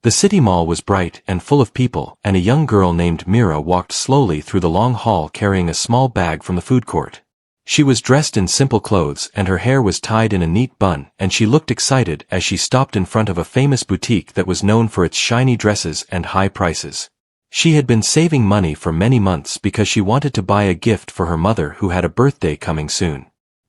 The city mall was bright and full of people, and a young girl named Mira walked slowly through the long hall carrying a small bag from the food court. She was dressed in simple clothes and her hair was tied in a neat bun, and she looked excited as she stopped in front of a famous boutique that was known for its shiny dresses and high prices. She had been saving money for many months because she wanted to buy a gift for her mother who had a birthday coming soon.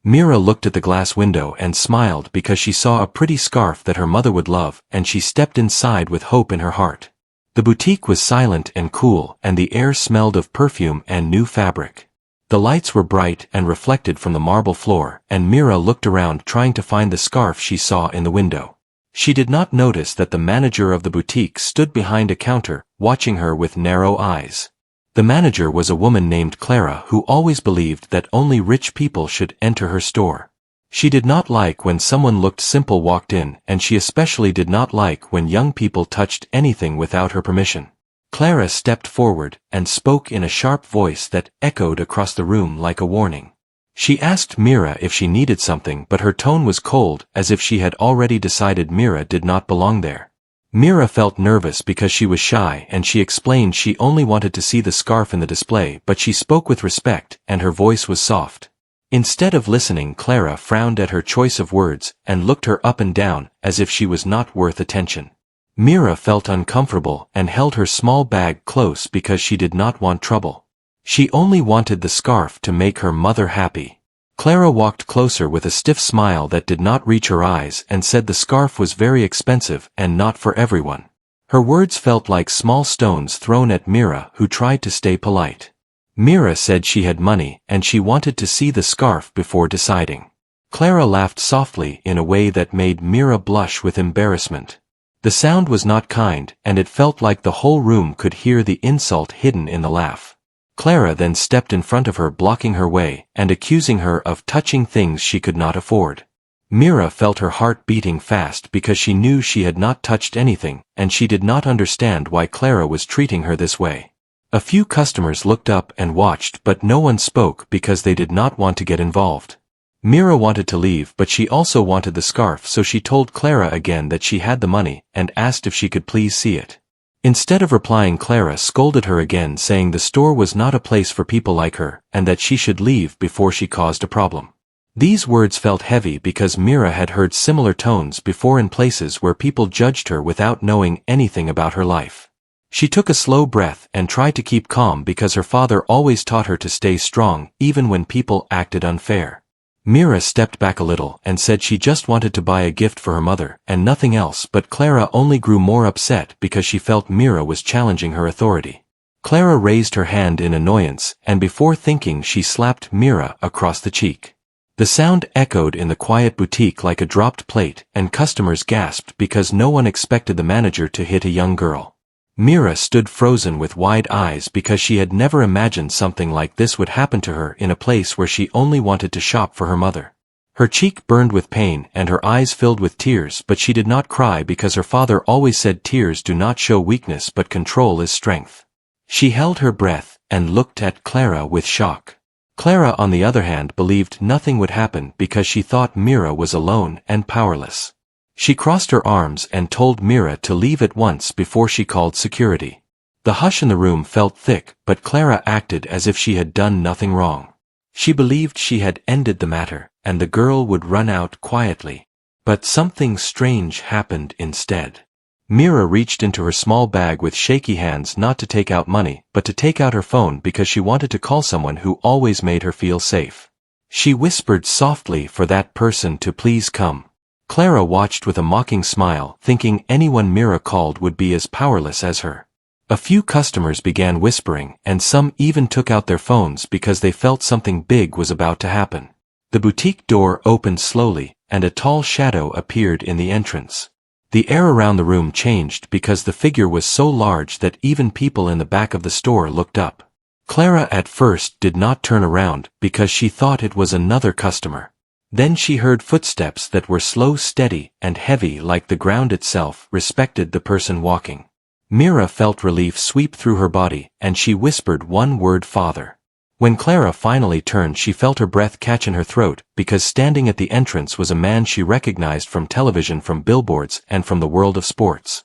Mira looked at the glass window and smiled because she saw a pretty scarf that her mother would love, and she stepped inside with hope in her heart. The boutique was silent and cool, and the air smelled of perfume and new fabric. The lights were bright and reflected from the marble floor, and Mira looked around trying to find the scarf she saw in the window. She did not notice that the manager of the boutique stood behind a counter, watching her with narrow eyes. The manager was a woman named Clara who always believed that only rich people should enter her store. She did not like when someone looked simple walked in, and she especially did not like when young people touched anything without her permission. Clara stepped forward and spoke in a sharp voice that echoed across the room like a warning. She asked Mira if she needed something, but her tone was cold, as if she had already decided Mira did not belong there. Mira felt nervous because she was shy, and she explained she only wanted to see the scarf in the display, but she spoke with respect, and her voice was soft. Instead of listening, Clara frowned at her choice of words, and looked her up and down, as if she was not worth attention. Mira felt uncomfortable, and held her small bag close because she did not want trouble. She only wanted the scarf to make her mother happy. Clara walked closer with a stiff smile that did not reach her eyes and said the scarf was very expensive and not for everyone. Her words felt like small stones thrown at Mira, who tried to stay polite. Mira said she had money and she wanted to see the scarf before deciding. Clara laughed softly in a way that made Mira blush with embarrassment. The sound was not kind, and it felt like the whole room could hear the insult hidden in the laugh. Clara then stepped in front of her, blocking her way, and accusing her of touching things she could not afford. Mira felt her heart beating fast because she knew she had not touched anything, and she did not understand why Clara was treating her this way. A few customers looked up and watched, but no one spoke because they did not want to get involved. Mira wanted to leave, but she also wanted the scarf, so she told Clara again that she had the money, and asked if she could please see it. Instead of replying, Clara scolded her again, saying the store was not a place for people like her, and that she should leave before she caused a problem. These words felt heavy because Mira had heard similar tones before in places where people judged her without knowing anything about her life. She took a slow breath and tried to keep calm because her father always taught her to stay strong even when people acted unfair. Mira stepped back a little and said she just wanted to buy a gift for her mother and nothing else, but Clara only grew more upset because she felt Mira was challenging her authority. Clara raised her hand in annoyance, and before thinking she slapped Mira across the cheek. The sound echoed in the quiet boutique like a dropped plate, and customers gasped because no one expected the manager to hit a young girl. Mira stood frozen with wide eyes because she had never imagined something like this would happen to her in a place where she only wanted to shop for her mother. Her cheek burned with pain and her eyes filled with tears, but she did not cry because her father always said tears do not show weakness but control is strength. She held her breath and looked at Clara with shock. Clara, on the other hand, believed nothing would happen because she thought Mira was alone and powerless. She crossed her arms and told Mira to leave at once before she called security. The hush in the room felt thick, but Clara acted as if she had done nothing wrong. She believed she had ended the matter, and the girl would run out quietly. But something strange happened instead. Mira reached into her small bag with shaky hands, not to take out money, but to take out her phone because she wanted to call someone who always made her feel safe. She whispered softly for that person to please come. Clara watched with a mocking smile, thinking anyone Mira called would be as powerless as her. A few customers began whispering, and some even took out their phones because they felt something big was about to happen. The boutique door opened slowly, and a tall shadow appeared in the entrance. The air around the room changed because the figure was so large that even people in the back of the store looked up. Clara at first did not turn around because she thought it was another customer. Then she heard footsteps that were slow, steady, and heavy, like the ground itself respected the person walking. Mira felt relief sweep through her body, and she whispered one word, "Father." When Clara finally turned, she felt her breath catch in her throat, because standing at the entrance was a man she recognized from television, from billboards, and from the world of sports.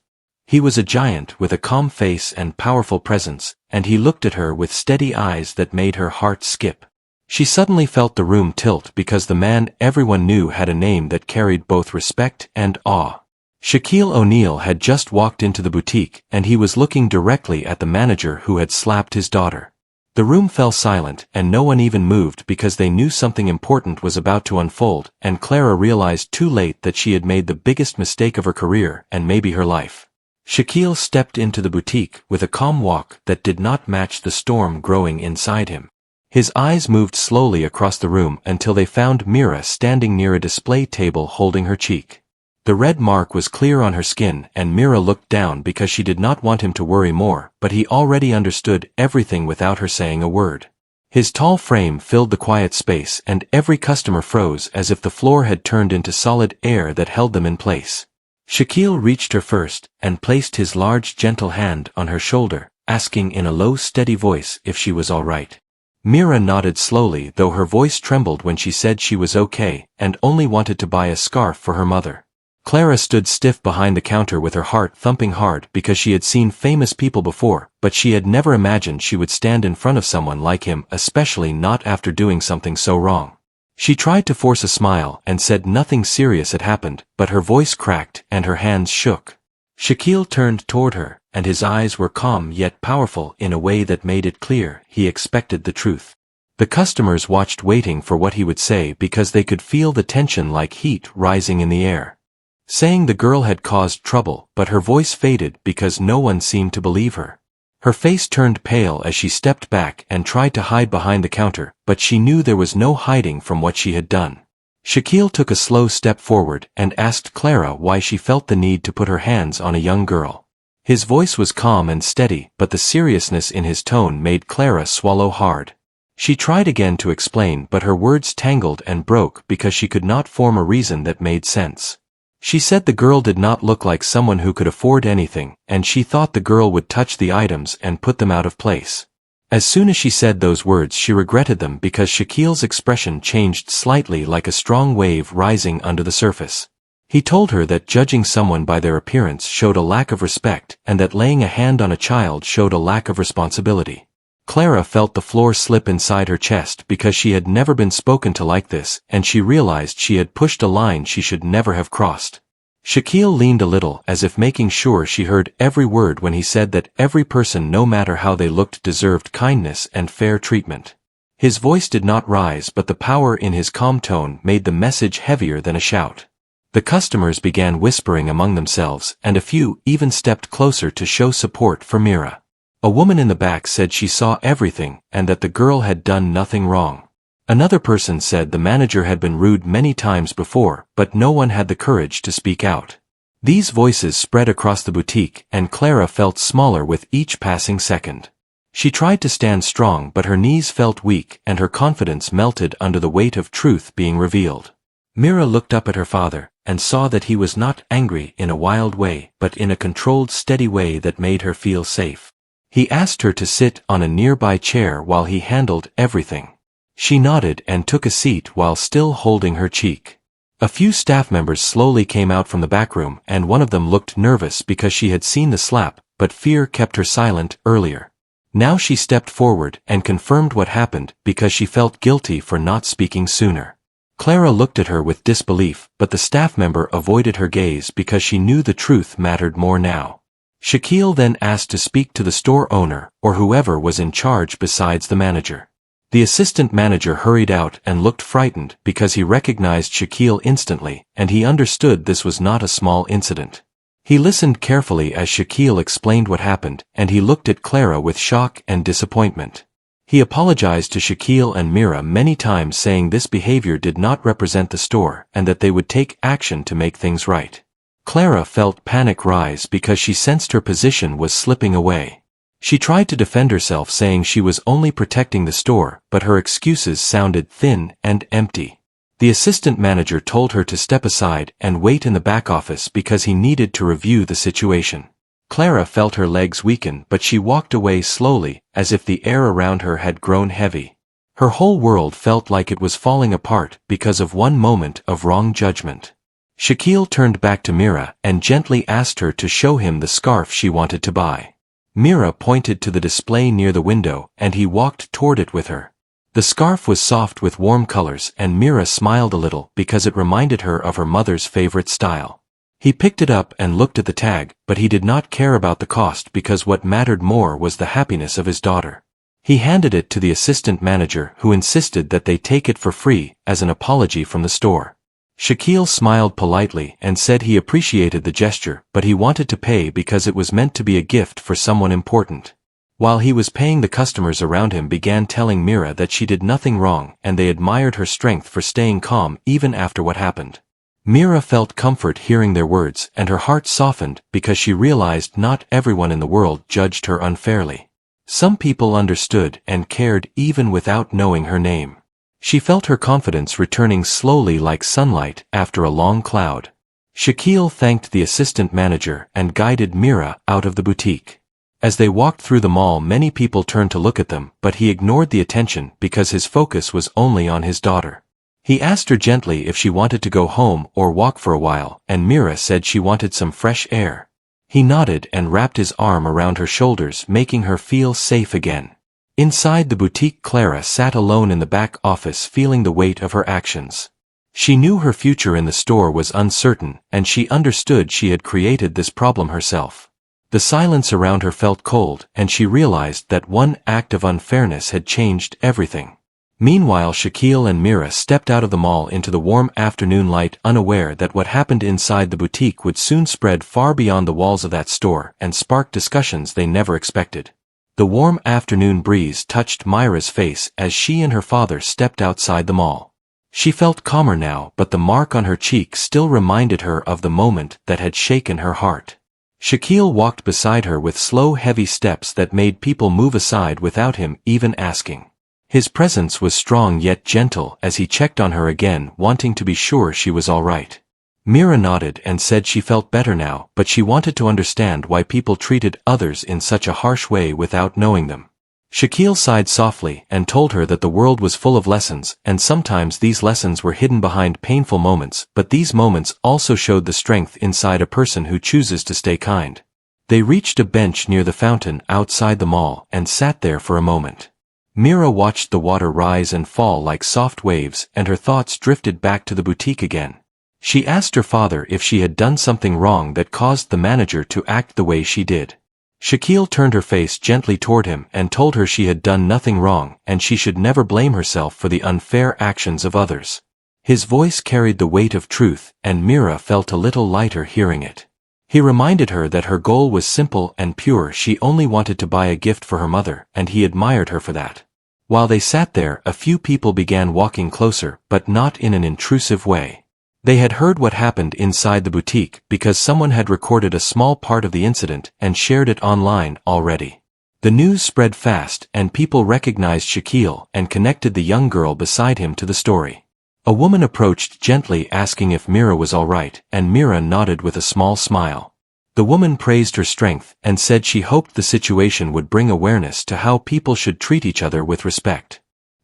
He was a giant with a calm face and powerful presence, and he looked at her with steady eyes that made her heart skip. She suddenly felt the room tilt because the man everyone knew had a name that carried both respect and awe. Shaquille O'Neal had just walked into the boutique, and he was looking directly at the manager who had slapped his daughter. The room fell silent, and no one even moved because they knew something important was about to unfold, and Clara realized too late that she had made the biggest mistake of her career and maybe her life. Shaquille stepped into the boutique with a calm walk that did not match the storm growing inside him. His eyes moved slowly across the room until they found Mira standing near a display table holding her cheek. The red mark was clear on her skin, and Mira looked down because she did not want him to worry more, but he already understood everything without her saying a word. His tall frame filled the quiet space, and every customer froze as if the floor had turned into solid air that held them in place. Shaquille reached her first, and placed his large gentle hand on her shoulder, asking in a low steady voice if she was all right. Mira nodded slowly, though her voice trembled when she said she was okay, and only wanted to buy a scarf for her mother. Clara stood stiff behind the counter with her heart thumping hard because she had seen famous people before, but she had never imagined she would stand in front of someone like him, especially not after doing something so wrong. She tried to force a smile and said nothing serious had happened, but her voice cracked and her hands shook. Shaquille turned toward her, and his eyes were calm yet powerful in a way that made it clear he expected the truth. The customers watched, waiting for what he would say because they could feel the tension like heat rising in the air. Saying the girl had caused trouble, but her voice faded because no one seemed to believe her. Her face turned pale as she stepped back and tried to hide behind the counter, but she knew there was no hiding from what she had done. Shaquille took a slow step forward and asked Clara why she felt the need to put her hands on a young girl. His voice was calm and steady, but the seriousness in his tone made Clara swallow hard. She tried again to explain, but her words tangled and broke because she could not form a reason that made sense. She said the girl did not look like someone who could afford anything, and she thought the girl would touch the items and put them out of place. As soon as she said those words, she regretted them because Shaquille's expression changed slightly, like a strong wave rising under the surface. He told her that judging someone by their appearance showed a lack of respect, and that laying a hand on a child showed a lack of responsibility. Clara felt the floor slip inside her chest because she had never been spoken to like this, and she realized she had pushed a line she should never have crossed. Shaquille leaned a little, as if making sure she heard every word when he said that every person, no matter how they looked, deserved kindness and fair treatment. His voice did not rise, but the power in his calm tone made the message heavier than a shout. The customers began whispering among themselves, and a few even stepped closer to show support for Mira. A woman in the back said she saw everything, and that the girl had done nothing wrong. Another person said the manager had been rude many times before, but no one had the courage to speak out. These voices spread across the boutique, and Clara felt smaller with each passing second. She tried to stand strong, but her knees felt weak, and her confidence melted under the weight of truth being revealed. Mira looked up at her father, and saw that he was not angry in a wild way, but in a controlled, steady way that made her feel safe. He asked her to sit on a nearby chair while he handled everything. She nodded and took a seat while still holding her cheek. A few staff members slowly came out from the back room, and one of them looked nervous because she had seen the slap, but fear kept her silent earlier. Now she stepped forward and confirmed what happened because she felt guilty for not speaking sooner. Clara looked at her with disbelief, but the staff member avoided her gaze because she knew the truth mattered more now. Shaquille then asked to speak to the store owner, or whoever was in charge besides the manager. The assistant manager hurried out and looked frightened because he recognized Shaquille instantly, and he understood this was not a small incident. He listened carefully as Shaquille explained what happened, and he looked at Clara with shock and disappointment. He apologized to Shaquille and Mira many times, saying this behavior did not represent the store, and that they would take action to make things right. Clara felt panic rise because she sensed her position was slipping away. She tried to defend herself, saying she was only protecting the store, but her excuses sounded thin and empty. The assistant manager told her to step aside and wait in the back office because he needed to review the situation. Clara felt her legs weaken, but she walked away slowly, as if the air around her had grown heavy. Her whole world felt like it was falling apart because of one moment of wrong judgment. Shaquille turned back to Mira and gently asked her to show him the scarf she wanted to buy. Mira pointed to the display near the window and he walked toward it with her. The scarf was soft with warm colors and Mira smiled a little because it reminded her of her mother's favorite style. He picked it up and looked at the tag, but he did not care about the cost because what mattered more was the happiness of his daughter. He handed it to the assistant manager who insisted that they take it for free as an apology from the store. Shaquille smiled politely and said he appreciated the gesture, but he wanted to pay because it was meant to be a gift for someone important. While he was paying, the customers around him began telling Mira that she did nothing wrong and they admired her strength for staying calm even after what happened. Mira felt comfort hearing their words and her heart softened because she realized not everyone in the world judged her unfairly. Some people understood and cared even without knowing her name. She felt her confidence returning slowly like sunlight after a long cloud. Shaquille thanked the assistant manager and guided Mira out of the boutique. As they walked through the mall, many people turned to look at them, but he ignored the attention because his focus was only on his daughter. He asked her gently if she wanted to go home or walk for a while, and Mira said she wanted some fresh air. He nodded and wrapped his arm around her shoulders, making her feel safe again. Inside the boutique, Clara sat alone in the back office feeling the weight of her actions. She knew her future in the store was uncertain, and she understood she had created this problem herself. The silence around her felt cold, and she realized that one act of unfairness had changed everything. Meanwhile, Shaquille and Mira stepped out of the mall into the warm afternoon light, unaware that what happened inside the boutique would soon spread far beyond the walls of that store and spark discussions they never expected. The warm afternoon breeze touched Myra's face as she and her father stepped outside the mall. She felt calmer now, but the mark on her cheek still reminded her of the moment that had shaken her heart. Shaquille walked beside her with slow, heavy steps that made people move aside without him even asking. His presence was strong yet gentle as he checked on her again, wanting to be sure she was all right. Mira nodded and said she felt better now, but she wanted to understand why people treated others in such a harsh way without knowing them. Shaquille sighed softly and told her that the world was full of lessons, and sometimes these lessons were hidden behind painful moments, but these moments also showed the strength inside a person who chooses to stay kind. They reached a bench near the fountain outside the mall and sat there for a moment. Mira watched the water rise and fall like soft waves, and her thoughts drifted back to the boutique again. She asked her father if she had done something wrong that caused the manager to act the way she did. Shaquille turned her face gently toward him and told her she had done nothing wrong and she should never blame herself for the unfair actions of others. His voice carried the weight of truth, and Mira felt a little lighter hearing it. He reminded her that her goal was simple and pure. She only wanted to buy a gift for her mother, and he admired her for that. While they sat there, a few people began walking closer, but not in an intrusive way. They had heard what happened inside the boutique because someone had recorded a small part of the incident and shared it online already. The news spread fast, and people recognized Shaquille and connected the young girl beside him to the story. A woman approached gently asking if Mira was all right, and Mira nodded with a small smile. The woman praised her strength and said she hoped the situation would bring awareness to how people should treat each other with respect.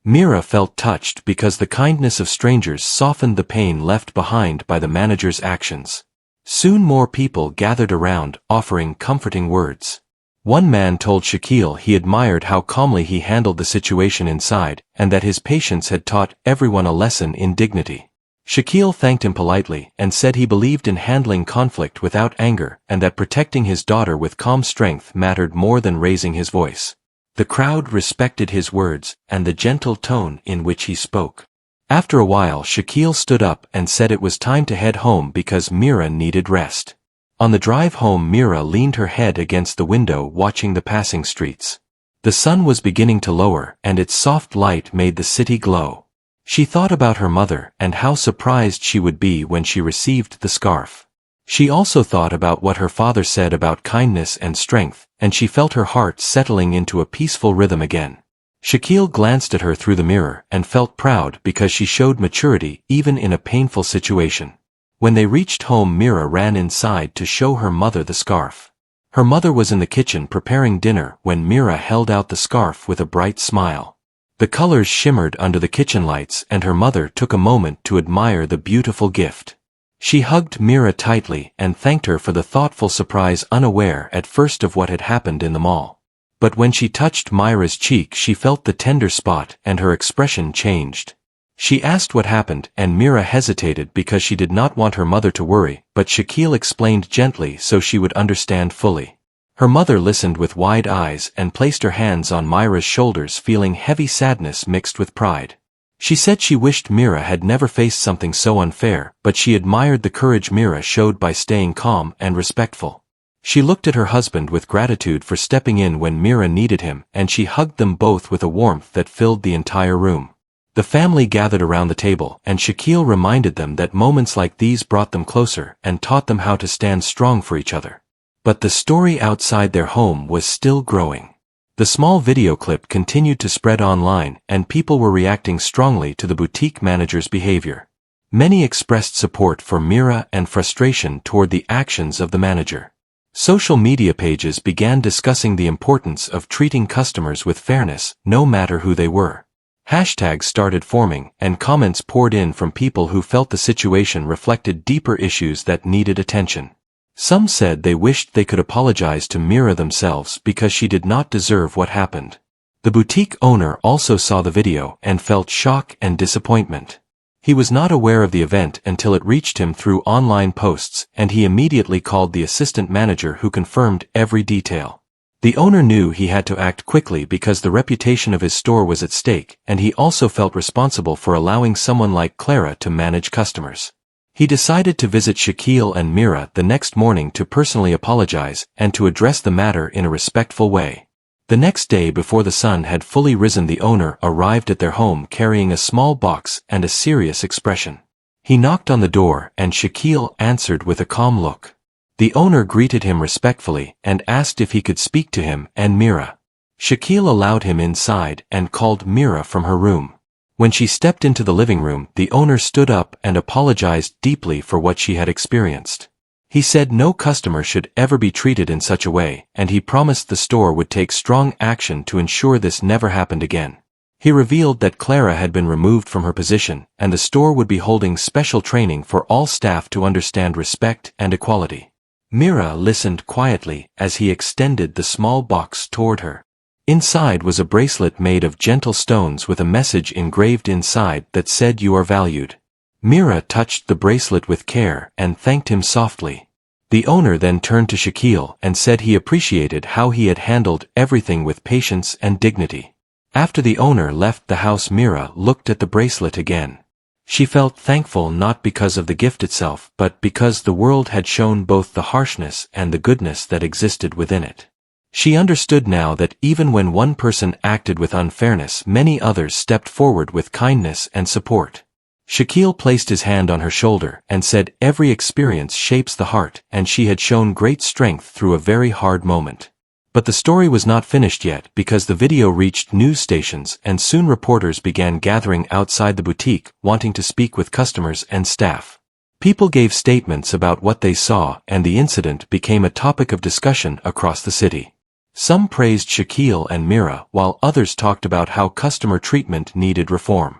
Mira felt touched because the kindness of strangers softened the pain left behind by the manager's actions. Soon more people gathered around, offering comforting words. One man told Shaquille he admired how calmly he handled the situation inside, and that his patience had taught everyone a lesson in dignity. Shaquille thanked him politely and said he believed in handling conflict without anger and that protecting his daughter with calm strength mattered more than raising his voice. The crowd respected his words and the gentle tone in which he spoke. After a while, Shaquille stood up and said it was time to head home because Mira needed rest. On the drive home, Mira leaned her head against the window watching the passing streets. The sun was beginning to lower and its soft light made the city glow. She thought about her mother and how surprised she would be when she received the scarf. She also thought about what her father said about kindness and strength, and she felt her heart settling into a peaceful rhythm again. Shaquille glanced at her through the mirror and felt proud because she showed maturity even in a painful situation. When they reached home, Mira ran inside to show her mother the scarf. Her mother was in the kitchen preparing dinner when Mira held out the scarf with a bright smile. The colors shimmered under the kitchen lights and her mother took a moment to admire the beautiful gift. She hugged Mira tightly and thanked her for the thoughtful surprise, unaware at first of what had happened in the mall. But when she touched Myra's cheek, she felt the tender spot and her expression changed. She asked what happened, and Mira hesitated because she did not want her mother to worry, but Shaquille explained gently so she would understand fully. Her mother listened with wide eyes and placed her hands on Myra's shoulders, feeling heavy sadness mixed with pride. She said she wished Mira had never faced something so unfair, but she admired the courage Mira showed by staying calm and respectful. She looked at her husband with gratitude for stepping in when Mira needed him, and she hugged them both with a warmth that filled the entire room. The family gathered around the table, and Shaquille reminded them that moments like these brought them closer and taught them how to stand strong for each other. But the story outside their home was still growing. The small video clip continued to spread online, and people were reacting strongly to the boutique manager's behavior. Many expressed support for Mira and frustration toward the actions of the manager. Social media pages began discussing the importance of treating customers with fairness, no matter who they were. Hashtags started forming, and comments poured in from people who felt the situation reflected deeper issues that needed attention. Some said they wished they could apologize to Mira themselves because she did not deserve what happened. The boutique owner also saw the video and felt shock and disappointment. He was not aware of the event until it reached him through online posts, and he immediately called the assistant manager, who confirmed every detail. The owner knew he had to act quickly because the reputation of his store was at stake, and he also felt responsible for allowing someone like Clara to manage customers. He decided to visit Shaquille and Mira the next morning to personally apologize and to address the matter in a respectful way. The next day, before the sun had fully risen, the owner arrived at their home carrying a small box and a serious expression. He knocked on the door, and Shaquille answered with a calm look. The owner greeted him respectfully and asked if he could speak to him and Mira. Shaquille allowed him inside and called Mira from her room. When she stepped into the living room, the owner stood up and apologized deeply for what she had experienced. He said no customer should ever be treated in such a way, and he promised the store would take strong action to ensure this never happened again. He revealed that Clara had been removed from her position, and the store would be holding special training for all staff to understand respect and equality. Mira listened quietly as he extended the small box toward her. Inside was a bracelet made of gentle stones with a message engraved inside that said, "You are valued." Mira touched the bracelet with care and thanked him softly. The owner then turned to Shaquille and said he appreciated how he had handled everything with patience and dignity. After the owner left the house, Mira looked at the bracelet again. She felt thankful not because of the gift itself, but because the world had shown both the harshness and the goodness that existed within it. She understood now that even when one person acted with unfairness, many others stepped forward with kindness and support. Shaquille placed his hand on her shoulder and said, "Every experience shapes the heart, and she had shown great strength through a very hard moment." But the story was not finished yet, because the video reached news stations, and soon reporters began gathering outside the boutique, wanting to speak with customers and staff. People gave statements about what they saw, and the incident became a topic of discussion across the city. Some praised Shaquille and Mira, while others talked about how customer treatment needed reform.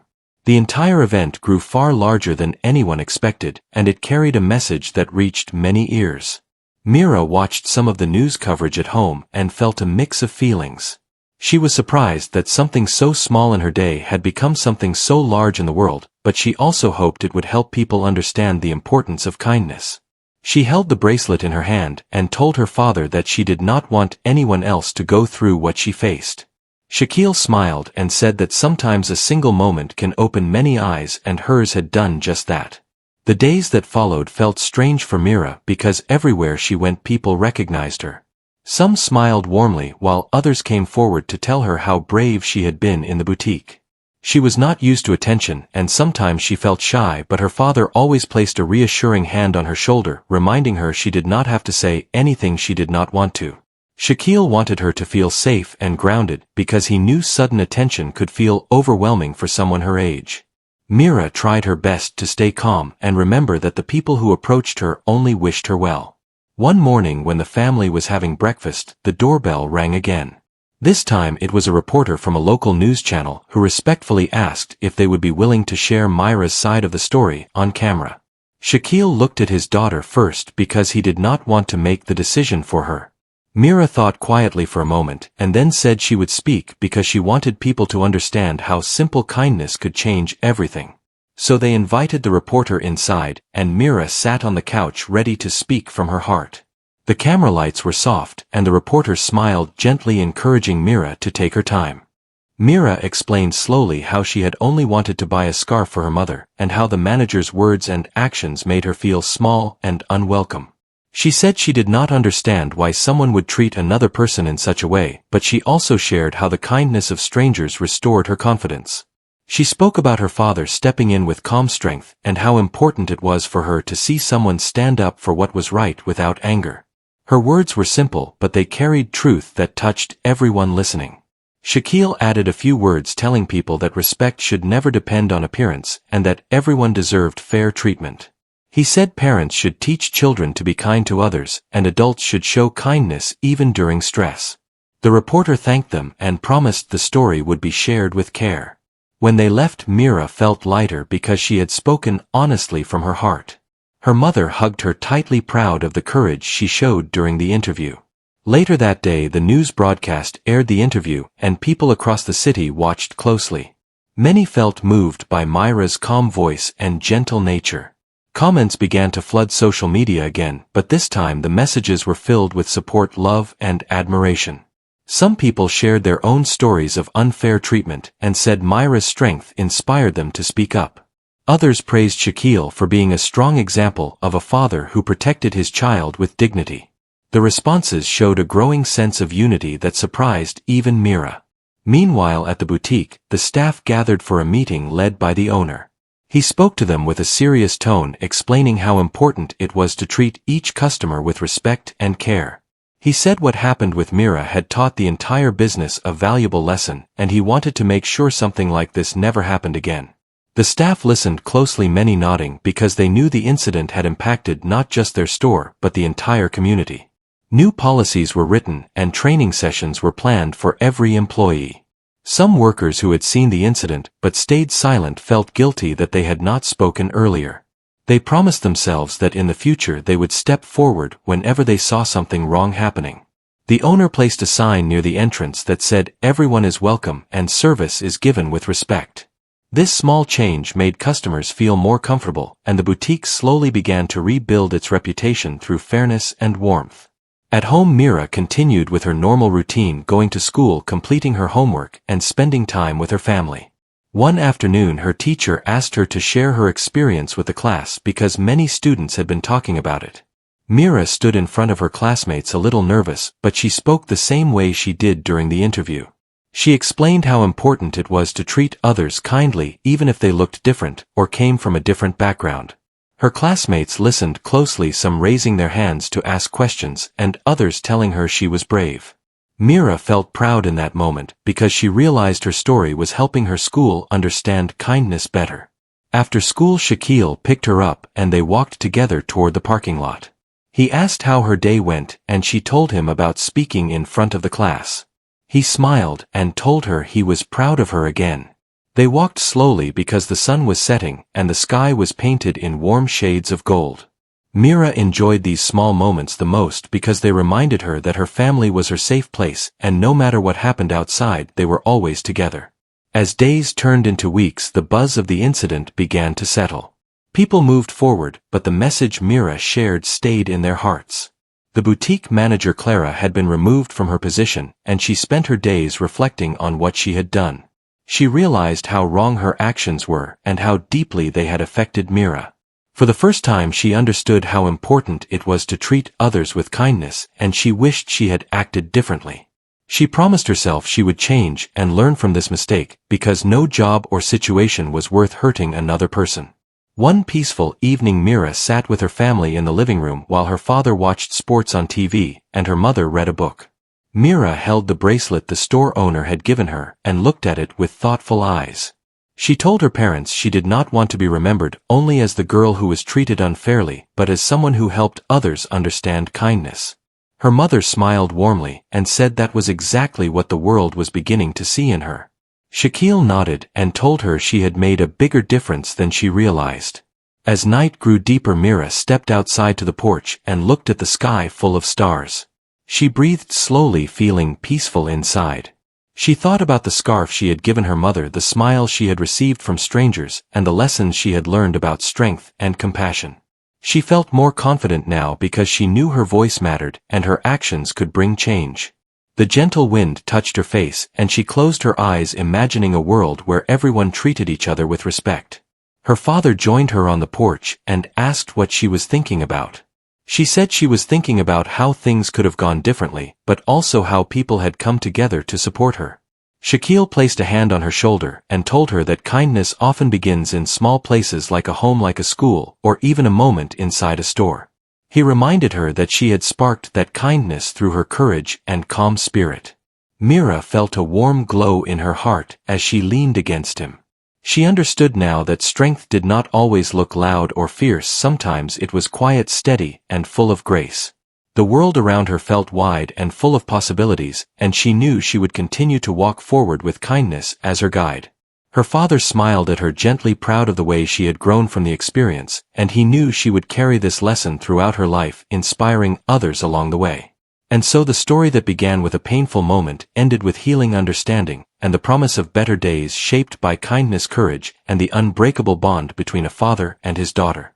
The entire event grew far larger than anyone expected, and it carried a message that reached many ears. Mira watched some of the news coverage at home and felt a mix of feelings. She was surprised that something so small in her day had become something so large in the world, but she also hoped it would help people understand the importance of kindness. She held the bracelet in her hand and told her father that she did not want anyone else to go through what she faced. Shaquille smiled and said that sometimes a single moment can open many eyes, and hers had done just that. The days that followed felt strange for Mira because everywhere she went people recognized her. Some smiled warmly while others came forward to tell her how brave she had been in the boutique. She was not used to attention, and sometimes she felt shy, but her father always placed a reassuring hand on her shoulder, reminding her she did not have to say anything she did not want to. Shaquille wanted her to feel safe and grounded because he knew sudden attention could feel overwhelming for someone her age. Mira tried her best to stay calm and remember that the people who approached her only wished her well. One morning when the family was having breakfast, the doorbell rang again. This time it was a reporter from a local news channel who respectfully asked if they would be willing to share Myra's side of the story on camera. Shaquille looked at his daughter first because he did not want to make the decision for her. Mira thought quietly for a moment and then said she would speak because she wanted people to understand how simple kindness could change everything. So they invited the reporter inside, and Mira sat on the couch ready to speak from her heart. The camera lights were soft, and the reporter smiled gently, encouraging Mira to take her time. Mira explained slowly how she had only wanted to buy a scarf for her mother, and how the manager's words and actions made her feel small and unwelcome. She said she did not understand why someone would treat another person in such a way, but she also shared how the kindness of strangers restored her confidence. She spoke about her father stepping in with calm strength and how important it was for her to see someone stand up for what was right without anger. Her words were simple, but they carried truth that touched everyone listening. Shaquille added a few words telling people that respect should never depend on appearance and that everyone deserved fair treatment. He said parents should teach children to be kind to others and adults should show kindness even during stress. The reporter thanked them and promised the story would be shared with care. When they left, Mira felt lighter because she had spoken honestly from her heart. Her mother hugged her tightly, proud of the courage she showed during the interview. Later that day, the news broadcast aired the interview, and people across the city watched closely. Many felt moved by Mira's calm voice and gentle nature. Comments began to flood social media again, but this time the messages were filled with support, love, and admiration. Some people shared their own stories of unfair treatment and said Mira's strength inspired them to speak up. Others praised Shaquille for being a strong example of a father who protected his child with dignity. The responses showed a growing sense of unity that surprised even Mira. Meanwhile, at the boutique, the staff gathered for a meeting led by the owner. He spoke to them with a serious tone, explaining how important it was to treat each customer with respect and care. He said what happened with Mira had taught the entire business a valuable lesson, and he wanted to make sure something like this never happened again. The staff listened closely, many nodding because they knew the incident had impacted not just their store but the entire community. New policies were written and training sessions were planned for every employee. Some workers who had seen the incident but stayed silent felt guilty that they had not spoken earlier. They promised themselves that in the future they would step forward whenever they saw something wrong happening. The owner placed a sign near the entrance that said, "Everyone is welcome and service is given with respect." This small change made customers feel more comfortable, and the boutique slowly began to rebuild its reputation through fairness and warmth. At home, Mira continued with her normal routine, going to school, completing her homework, and spending time with her family. One afternoon, her teacher asked her to share her experience with the class because many students had been talking about it. Mira stood in front of her classmates a little nervous, but she spoke the same way she did during the interview. She explained how important it was to treat others kindly even if they looked different or came from a different background. Her classmates listened closely, some raising their hands to ask questions and others telling her she was brave. Mira felt proud in that moment because she realized her story was helping her school understand kindness better. After school, Shaquille picked her up and they walked together toward the parking lot. He asked how her day went and she told him about speaking in front of the class. He smiled and told her he was proud of her again. They walked slowly because the sun was setting and the sky was painted in warm shades of gold. Mira enjoyed these small moments the most because they reminded her that her family was her safe place, and no matter what happened outside, they were always together. As days turned into weeks, the buzz of the incident began to settle. People moved forward, but the message Mira shared stayed in their hearts. The boutique manager Clara had been removed from her position, and she spent her days reflecting on what she had done. She realized how wrong her actions were and how deeply they had affected Mira. For the first time, she understood how important it was to treat others with kindness, and she wished she had acted differently. She promised herself she would change and learn from this mistake, because no job or situation was worth hurting another person. One peaceful evening, Mira sat with her family in the living room while her father watched sports on TV and her mother read a book. Mira held the bracelet the store owner had given her and looked at it with thoughtful eyes. She told her parents she did not want to be remembered only as the girl who was treated unfairly, but as someone who helped others understand kindness. Her mother smiled warmly and said that was exactly what the world was beginning to see in her. Shaquille nodded and told her she had made a bigger difference than she realized. As night grew deeper, Mira stepped outside to the porch and looked at the sky full of stars. She breathed slowly, feeling peaceful inside. She thought about the scarf she had given her mother, the smiles she had received from strangers, and the lessons she had learned about strength and compassion. She felt more confident now because she knew her voice mattered and her actions could bring change. The gentle wind touched her face, and she closed her eyes, imagining a world where everyone treated each other with respect. Her father joined her on the porch and asked what she was thinking about. She said she was thinking about how things could have gone differently, but also how people had come together to support her. Shaquille placed a hand on her shoulder and told her that kindness often begins in small places, like a home, like a school, or even a moment inside a store. He reminded her that she had sparked that kindness through her courage and calm spirit. Mira felt a warm glow in her heart as she leaned against him. She understood now that strength did not always look loud or fierce. Sometimes it was quiet, steady, and full of grace. The world around her felt wide and full of possibilities, and she knew she would continue to walk forward with kindness as her guide. Her father smiled at her gently, proud of the way she had grown from the experience, and he knew she would carry this lesson throughout her life, inspiring others along the way. And so the story that began with a painful moment ended with healing understanding, and the promise of better days shaped by kindness, courage, and the unbreakable bond between a father and his daughter.